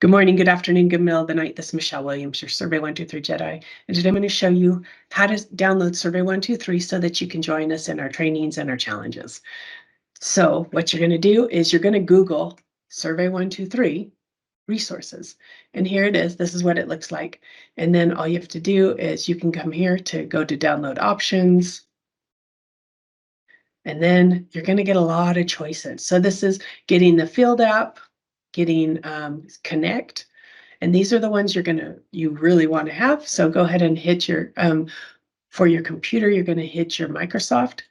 Good morning, good afternoon, good middle of the night. This is Michelle Williams, your Survey123 Jedi. And today I'm going to show you how to download Survey123 so that you can join us in our trainings and our challenges. So what you're going to do is you're going to Google Survey123 resources. And here it is. This is what it looks like. And then all you have to do is you can come here to go to download options. And then you're going to get a lot of choices. So this is getting the field app, getting Connect. And these are the ones you really want to have. So go ahead and hit your, for your computer, you're going to hit your Microsoft,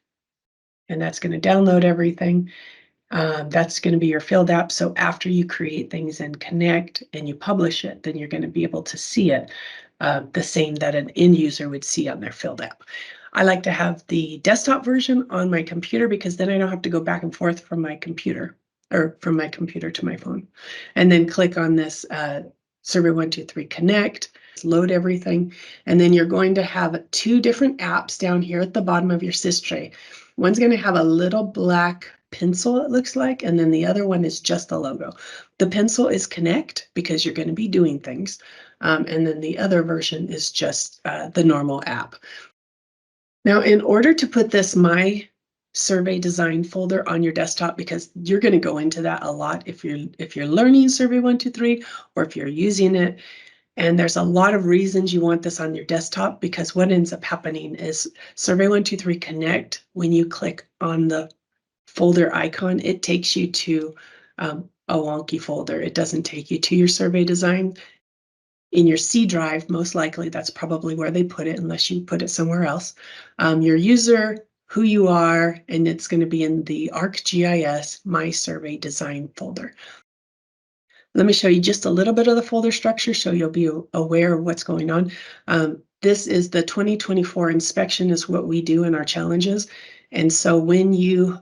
and that's going to download everything. That's going to be your field app. So after you create things and Connect and you publish it, then you're going to be able to see it the same that an end user would see on their field app. I like to have the desktop version on my computer because then I don't have to go back and forth from my computer or from my computer to my phone. And then click on this Survey123 Connect, load everything. And then you're going to have two different apps down here at the bottom of your sys tray. One's going to have a little black pencil, it looks like, and then the other one is just the logo. The pencil is Connect because you're going to be doing things. And then the other version is just the normal app. Now, in order to put this My Survey Design folder on your desktop, because you're going to go into that a lot if you're learning Survey123 or if you're using it. And there's a lot of reasons you want this on your desktop, because what ends up happening is Survey123 Connect, when you click on the folder icon, it takes you to a wonky folder. It doesn't take you to your survey design. In your C drive, most likely that's probably where they put it, unless you put it somewhere else. Your user, who you are, and it's going to be in the ArcGIS My Survey Design folder. Let me show you just a little bit of the folder structure so you'll be aware of what's going on. This is the 2024 inspection is what we do in our challenges. And so when you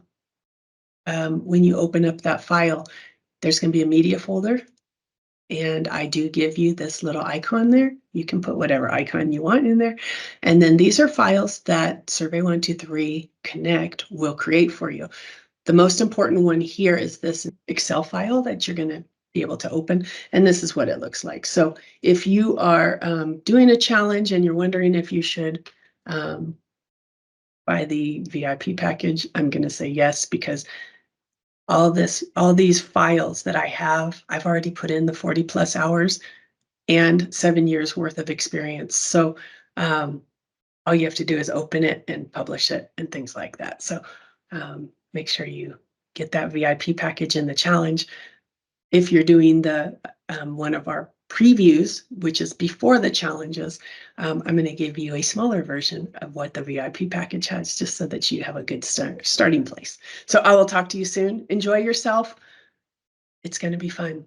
open up that file, there's going to be a media folder. And I do give you this little icon there. You can put whatever icon you want in there. And then these are files that Survey123 Connect will create for you. The most important one here is this Excel file that you're going to be able to open. And this is what it looks like. So if you are doing a challenge and you're wondering if you should buy the VIP package, I'm going to say yes, because all these files that I have, I've already put in the 40+ hours and 7 years worth of experience. So all you have to do is open it and publish it and things like that. So make sure you get that VIP package in the challenge. If you're doing the one of our previews, which is before the challenges, I'm going to give you a smaller version of what the VIP package has, just so that you have a good starting place. So I will talk to you soon. Enjoy yourself. It's going to be fun.